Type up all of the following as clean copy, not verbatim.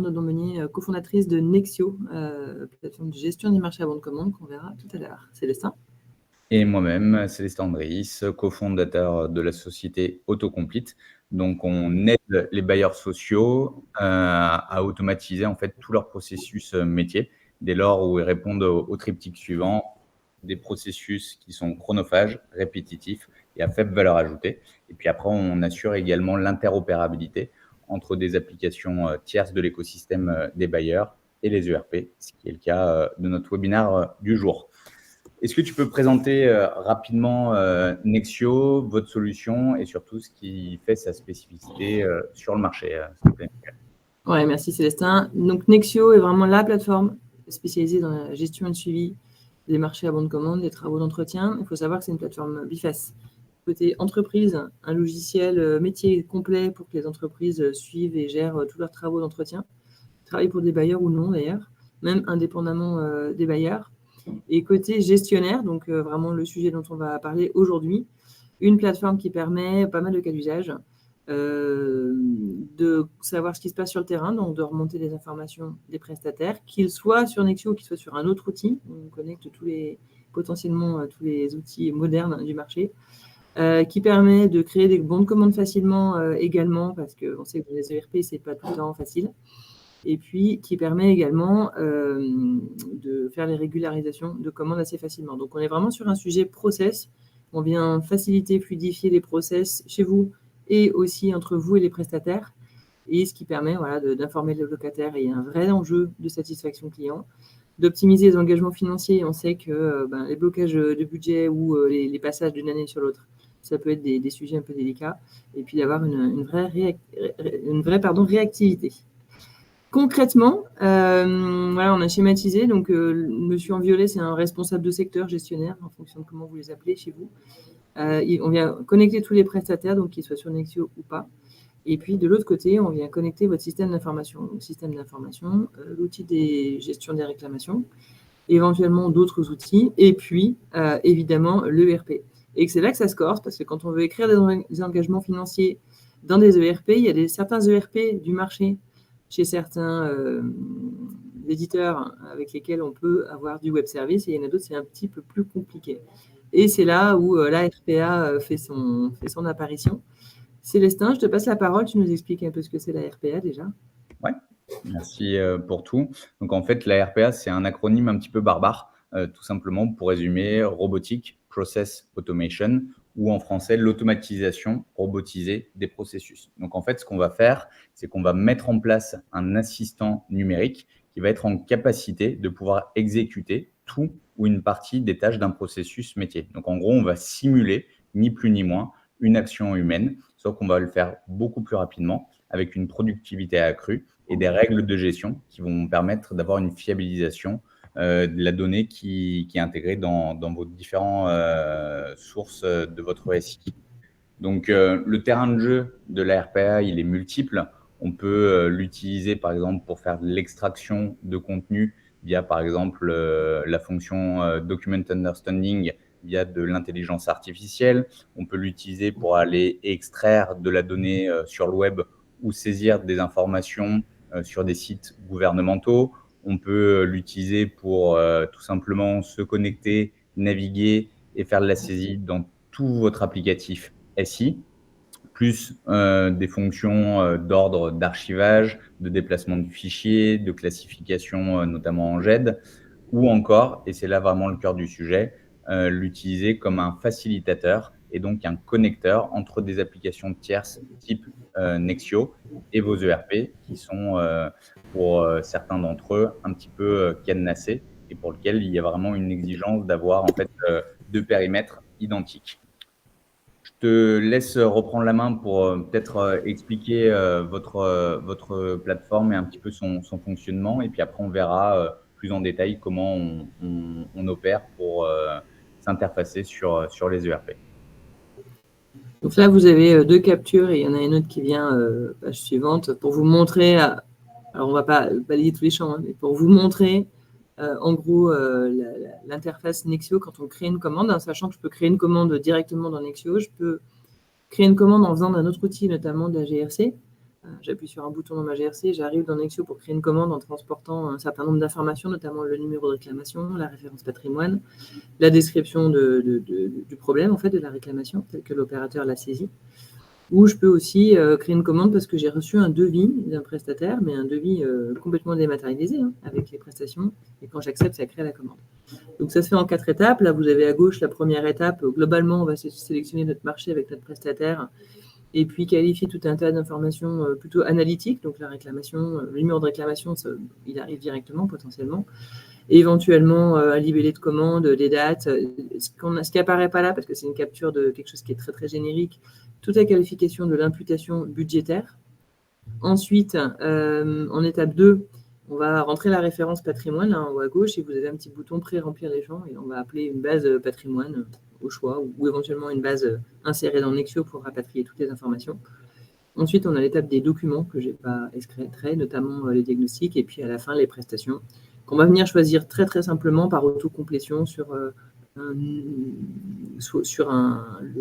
Nodon Meunier, cofondatrice de Nexio, plateforme de gestion des marchés à bon de commande qu'on verra tout à l'heure. Célestin. Et moi-même, Célestin Andriis, cofondateur de la société Autocomplete. Donc, on aide les bailleurs sociaux à automatiser en fait tout leur processus métier, dès lors où ils répondent au triptyque suivant, des processus qui sont chronophages, répétitifs et à faible valeur ajoutée. Et puis après, on assure également l'interopérabilité entre des applications tierces de l'écosystème des bailleurs et les ERP, ce qui est le cas de notre webinaire du jour. Est-ce que tu peux présenter rapidement Nexio, votre solution et surtout ce qui fait sa spécificité sur le marché, s'il te plaît? Ouais, merci Célestin. Donc Nexio est vraiment la plateforme spécialisée dans la gestion et le suivi des marchés à bon de commande, des travaux d'entretien. Il faut savoir que c'est une plateforme biface. Côté entreprise, un logiciel métier complet pour que les entreprises suivent et gèrent tous leurs travaux d'entretien. Travaillent pour des bailleurs ou non d'ailleurs, même indépendamment des bailleurs. Et côté gestionnaire, donc vraiment le sujet dont on va parler aujourd'hui, une plateforme qui permet pas mal de cas d'usage, de savoir ce qui se passe sur le terrain, donc de remonter les informations des prestataires, qu'ils soient sur Nexio ou qu'ils soient sur un autre outil. On connecte potentiellement tous les outils modernes du marché, qui permet de créer des bons de commande facilement également, parce qu'on sait que dans les ERP, c'est pas tout le temps facile. Et puis qui permet également de faire les régularisations de commandes assez facilement. Donc, on est vraiment sur un sujet process. On vient faciliter, fluidifier les process chez vous et aussi entre vous et les prestataires. Et ce qui permet d'informer le locataire. Et il y a un vrai enjeu de satisfaction client, d'optimiser les engagements financiers. On sait que les blocages de budget ou les passages d'une année sur l'autre, ça peut être des sujets un peu délicats. Et puis d'avoir une vraie réactivité. Concrètement, on a schématisé. Donc, monsieur en violet, c'est un responsable de secteur gestionnaire, en fonction de comment vous les appelez chez vous. On vient connecter tous les prestataires, donc qu'ils soient sur Nexio ou pas. Et puis, de l'autre côté, on vient connecter votre système d'information. Donc, système d'information, l'outil des gestions des réclamations, éventuellement d'autres outils, et puis, évidemment, l'ERP. Et c'est là que ça se corse, parce que quand on veut écrire des engagements financiers dans des ERP, il y a certains ERP du marché chez certains éditeurs avec lesquels on peut avoir du web service, et il y en a d'autres, c'est un petit peu plus compliqué. Et c'est là où la RPA fait son apparition. Célestin, je te passe la parole, tu nous expliques un peu ce que c'est la RPA déjà. Ouais, merci pour tout. Donc en fait, la RPA, c'est un acronyme un petit peu barbare, tout simplement pour résumer Robotic Process Automation, ou en français, l'automatisation robotisée des processus. Donc en fait, ce qu'on va faire, c'est qu'on va mettre en place un assistant numérique qui va être en capacité de pouvoir exécuter tout ou une partie des tâches d'un processus métier. Donc en gros, on va simuler, ni plus ni moins, une action humaine, sauf qu'on va le faire beaucoup plus rapidement, avec une productivité accrue et des règles de gestion qui vont permettre d'avoir une fiabilisation de la donnée qui est intégrée dans vos différentes sources de votre SI. Donc, le terrain de jeu de la RPA, il est multiple. On peut l'utiliser, par exemple, pour faire de l'extraction de contenu via, par exemple, la fonction Document Understanding via de l'intelligence artificielle. On peut l'utiliser pour aller extraire de la donnée sur le web ou saisir des informations sur des sites gouvernementaux. On peut l'utiliser pour tout simplement se connecter, naviguer et faire de la saisie dans tout votre applicatif SI, plus des fonctions d'ordre d'archivage, de déplacement du fichier, de classification notamment en GED, ou encore, et c'est là vraiment le cœur du sujet, l'utiliser comme un facilitateur et donc un connecteur entre des applications tierces type Nexio et vos ERP qui sont pour certains d'entre eux un petit peu cadenassés et pour lequel il y a vraiment une exigence d'avoir en fait deux périmètres identiques. Je te laisse reprendre la main pour peut-être expliquer votre plateforme et un petit peu son fonctionnement. Et puis après, on verra plus en détail comment on opère pour s'interfacer sur les ERP. Donc là, vous avez deux captures et il y en a une autre qui vient page suivante pour vous montrer. Alors, on ne va pas balayer tous les champs, mais pour vous montrer en gros l'interface Nexio quand on crée une commande, sachant que je peux créer une commande directement dans Nexio. Je peux créer une commande en faisant d'un autre outil, notamment de la GRC. J'appuie sur un bouton dans ma GRC, j'arrive dans Nexio pour créer une commande en transportant un certain nombre d'informations, notamment le numéro de réclamation, la référence patrimoine, la description du problème, en fait, de la réclamation, tel que l'opérateur l'a saisi. Ou je peux aussi créer une commande parce que j'ai reçu un devis d'un prestataire, mais un devis complètement dématérialisé, avec les prestations. Et quand j'accepte, ça crée la commande. Donc ça se fait en 4 étapes. Là, vous avez à gauche la première étape. Globalement, on va sélectionner notre marché avec notre prestataire et puis qualifier tout un tas d'informations plutôt analytiques. Donc la réclamation, le numéro de réclamation, il arrive directement potentiellement. Et éventuellement un libellé de commande, des dates. Ce qui apparaît pas là, parce que c'est une capture de quelque chose qui est très très générique, toute la qualification de l'imputation budgétaire. Ensuite, en étape 2, on va rentrer la référence patrimoine là, en haut à gauche et vous avez un petit bouton pré-remplir les champs et on va appeler une base patrimoine au choix ou éventuellement une base insérée dans Nexio pour rapatrier toutes les informations. Ensuite, on a l'étape des documents que je n'ai pas extraits, notamment les diagnostics et puis à la fin, les prestations qu'on va venir choisir très très simplement par autocomplétion sur le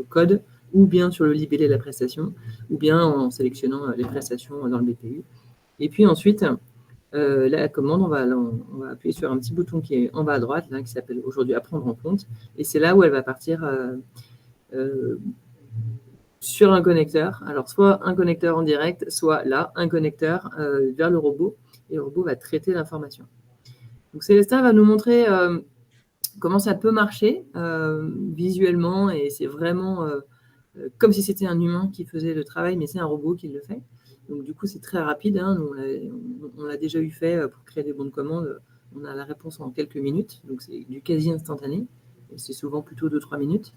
code ou bien sur le libellé de la prestation, ou bien en sélectionnant les prestations dans le BPU. Et puis ensuite, la commande, on va appuyer sur un petit bouton qui est en bas à droite, là, qui s'appelle aujourd'hui « À prendre en compte ». Et c'est là où elle va partir sur un connecteur. Alors, soit un connecteur en direct, soit là, un connecteur vers le robot. Et le robot va traiter l'information. Donc, Célestin va nous montrer comment ça peut marcher visuellement. Et c'est vraiment comme si c'était un humain qui faisait le travail, mais c'est un robot qui le fait. Donc, du coup, c'est très rapide. Hein. On l'a déjà eu fait pour créer des bons de commande. On a la réponse en quelques minutes. Donc, c'est du quasi instantané. Et c'est souvent plutôt 2-3 minutes.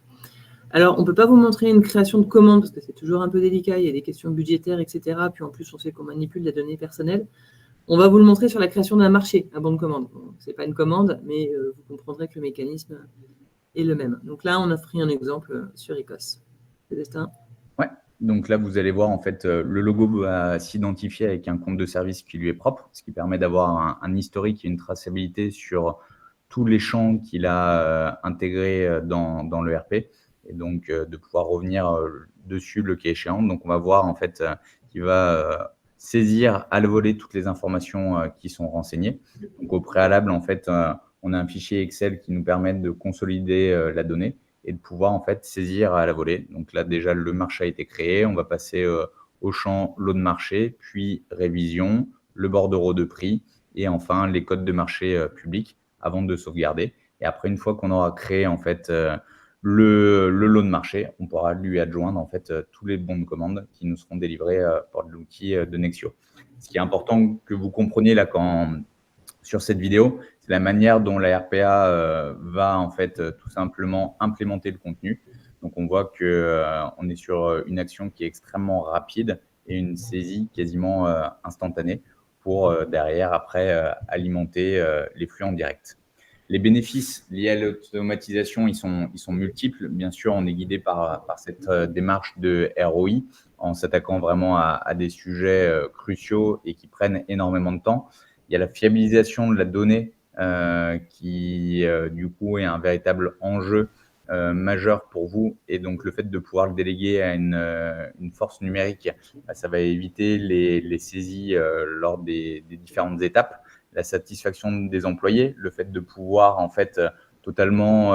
Alors, on ne peut pas vous montrer une création de commande parce que c'est toujours un peu délicat. Il y a des questions budgétaires, etc. Puis, en plus, on sait qu'on manipule la donnée personnelle. On va vous le montrer sur la création d'un marché, un bon de commande. Bon, ce n'est pas une commande, mais vous comprendrez que le mécanisme est le même. Donc là, on a pris un exemple sur Ecos. Célestin ? Ouais. Donc là, vous allez voir, en fait, le logo va s'identifier avec un compte de service qui lui est propre, ce qui permet d'avoir un historique et une traçabilité sur tous les champs qu'il a intégrés dans l'ERP et donc de pouvoir revenir dessus le cas échéant. Donc, on va voir, en fait, qu'il va saisir à la volée toutes les informations qui sont renseignées. Donc, au préalable, en fait, on a un fichier Excel qui nous permet de consolider la donnée et de pouvoir en fait saisir à la volée. Donc là, déjà, le marché a été créé. On va passer au champ lot de marché, puis révision, le bordereau de prix et enfin les codes de marché publics avant de sauvegarder. Et après, une fois qu'on aura créé en fait le lot de marché, on pourra lui adjoindre en fait tous les bons de commande qui nous seront délivrés par l'outil de Nexio. Ce qui est important que vous compreniez là sur cette vidéo, c'est la manière dont la RPA va en fait tout simplement implémenter le contenu. Donc, on voit qu'on est sur une action qui est extrêmement rapide et une saisie quasiment instantanée pour derrière, après, alimenter les flux en direct. Les bénéfices liés à l'automatisation, ils sont multiples. Bien sûr, on est guidé par cette démarche de ROI en s'attaquant vraiment à des sujets cruciaux et qui prennent énormément de temps. Il y a la fiabilisation de la donnée qui, du coup, est un véritable enjeu majeur pour vous. Et donc, le fait de pouvoir le déléguer à une force numérique, ça va éviter les saisies lors des différentes étapes. La satisfaction des employés, le fait de pouvoir, en fait, totalement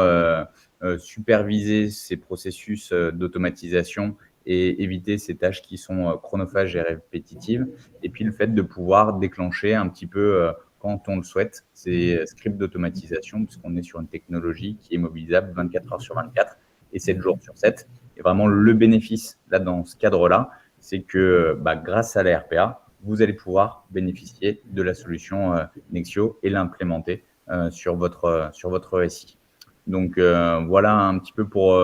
superviser ces processus d'automatisation et éviter ces tâches qui sont chronophages et répétitives. Et puis, le fait de pouvoir déclencher un petit peu, quand on le souhaite, ces scripts d'automatisation, puisqu'on est sur une technologie qui est mobilisable 24 heures sur 24 et 7 jours sur 7. Et vraiment, le bénéfice, là, dans ce cadre-là, c'est que grâce à la RPA, vous allez pouvoir bénéficier de la solution Nexio et l'implémenter sur votre SI. Donc, voilà un petit peu pour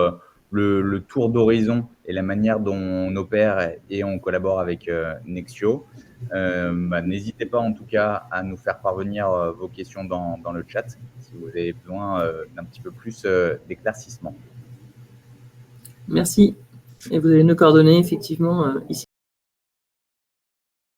le tour d'horizon et la manière dont on opère et on collabore avec Nexio. N'hésitez pas en tout cas à nous faire parvenir vos questions dans le chat si vous avez besoin d'un petit peu plus d'éclaircissement. Merci. Et vous avez nos coordonnées effectivement ici.